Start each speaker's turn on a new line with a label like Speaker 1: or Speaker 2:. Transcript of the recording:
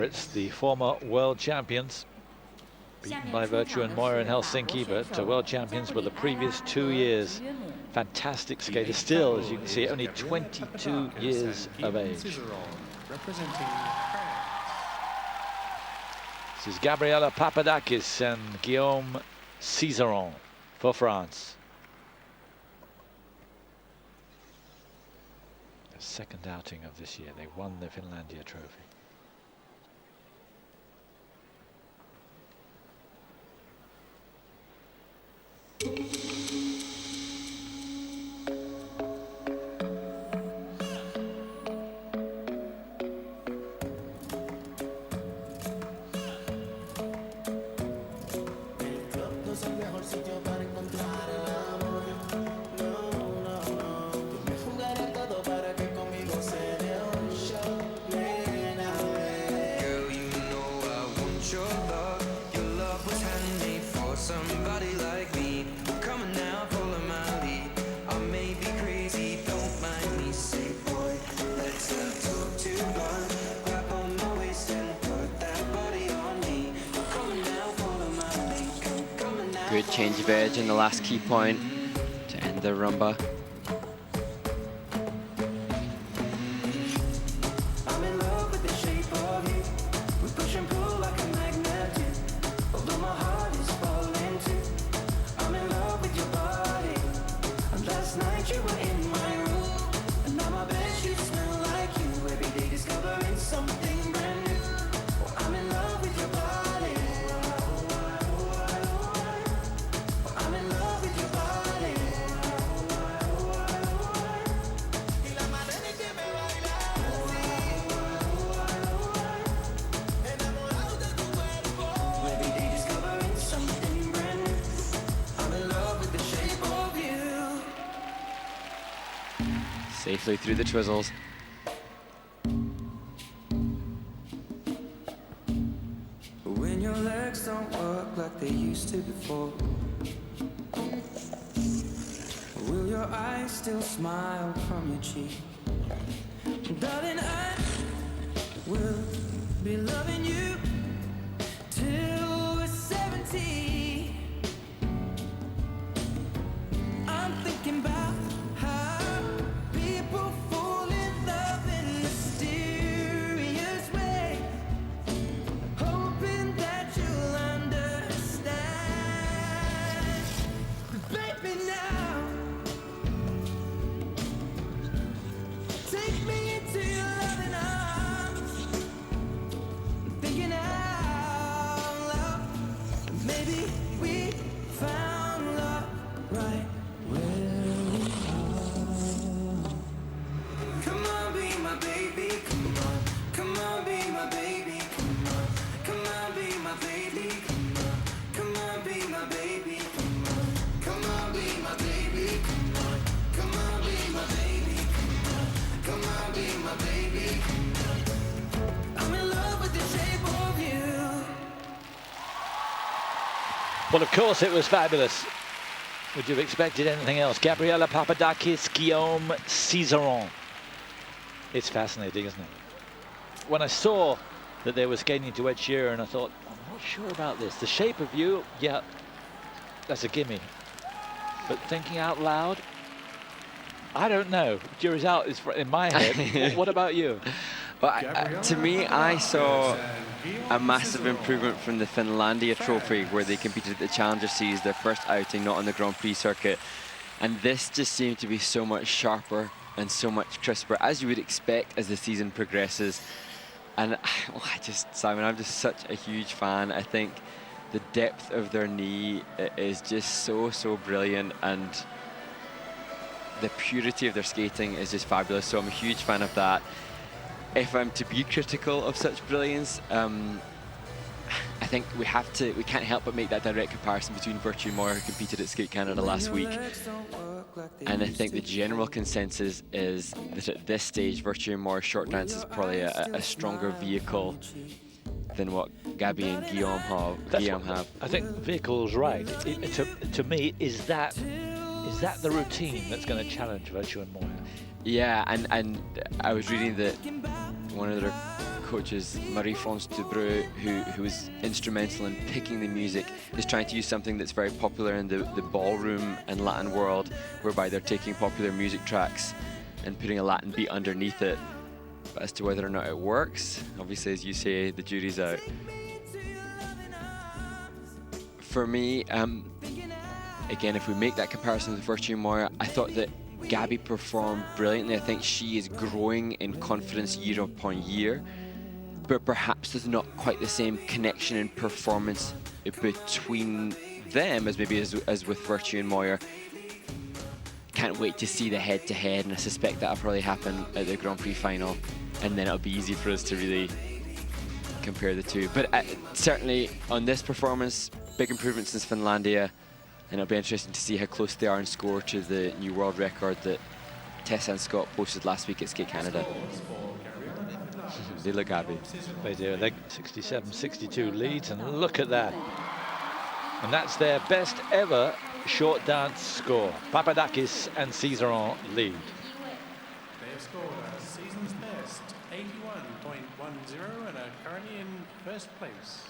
Speaker 1: It's the former world champions, beaten by Virtue and Moira in Helsinki, but world champions for the previous 2 years. Fantastic skater, still, as you can see, only 22 years of age. This is Gabriela Papadakis and Guillaume Cizeron for France. The second outing of this year, they won the Finlandia trophy.
Speaker 2: Somebody like me, come on now, follow my lead. I may be crazy, don't mind me. Say, boy, let's not talk too much. Grab on my waist and put that body on me. Come on now, follow my lead. Come on now.
Speaker 3: Good change of edge in the last key point to end the rumba.
Speaker 2: I'm in love with the shape of you. We push and pull like a magnet do. Although my heart is falling too. I'm in love with your body. And last night you were in my room. And now my bedsheets smell like you. Every day discovering something brand new. Oh, I'm in love with your body. I'm in love with your body. Y la manera en que me bailas. Enamorado de tu cuerpo. Every day discovering something brand new. I'm in love with the shape of you.
Speaker 3: Safely through the twizzles.
Speaker 2: When your legs don't work like they used to before, will your eyes still smile from your cheek? Darling, I will be loving you till we're 70. I'm thinking about how people fall in love in mysterious ways, hoping that you'll understand. But baby, now take me into your loving arms. I'm thinking out loud, maybe we found love right where we are. Come on, be my baby, come on. Come on, be my baby, come on. Come on, be my baby, come on. Come on, be my baby, come on. Come on, be my baby, come on. Come on, be my baby, come on. Come on, be my baby, come on. I'm in love with the shape of you.
Speaker 1: Well, of course, it was fabulous. Would you have expected anything else? Gabriela Papadakis, Guillaume Cizeron. It's fascinating, isn't it? When I saw that they were skating to Ed Sheeran, I thought, I'm not sure about this. The shape of you, yeah, that's a gimme. But thinking out loud, I don't know. Jury's out is in my head. What about you?
Speaker 3: Well, to me, I saw a massive improvement from the Finlandia trophy, where they competed at the Challenger Series, their first outing, not on the Grand Prix circuit. And this just seemed to be so much sharper and so much crisper, as you would expect as the season progresses. And well, Simon, I'm just such a huge fan. I think the depth of their knee is just so brilliant, and the purity of their skating is just fabulous. So I'm a huge fan of that. If I'm to be critical of such brilliance, I think we can't help but make that direct comparison between Virtue and Moira, who competed at Skate Canada last week. And I think the general consensus is that at this stage, Virtue and Moira's short dance is probably a stronger vehicle than what Gabby and Guillaume have.
Speaker 1: I think vehicle's right. To me, is that the routine that's going to challenge Virtue and Moira?
Speaker 3: Yeah, and I was reading that one of their coaches, Marie-France Dubreu, who was instrumental in picking the music, is trying to use something that's very popular in the ballroom and Latin world, whereby they're taking popular music tracks and putting a Latin beat underneath it. But as to whether or not it works, obviously, as you say, the jury's out. For me, again, if we make that comparison with Virtue Moya, I thought that Gabby performed brilliantly. I think she is growing in confidence year upon year, but perhaps there's not quite the same connection and performance between them as maybe as with Virtue and Moya. Can't wait to see the head-to-head, and I suspect that'll probably happen at the Grand Prix final, and then it'll be easy for us to really compare the two. But certainly on this performance, big improvement since Finlandia. And it'll be interesting to see how close they are in score to the new world record that Tessa and Scott posted last week at Skate Canada. They look happy.
Speaker 1: They do. They 67-62 leads, and look at that. And that's their best ever short dance score. Papadakis and Cizeron lead.
Speaker 4: They have scored a season's best 81.10 and are currently in first place.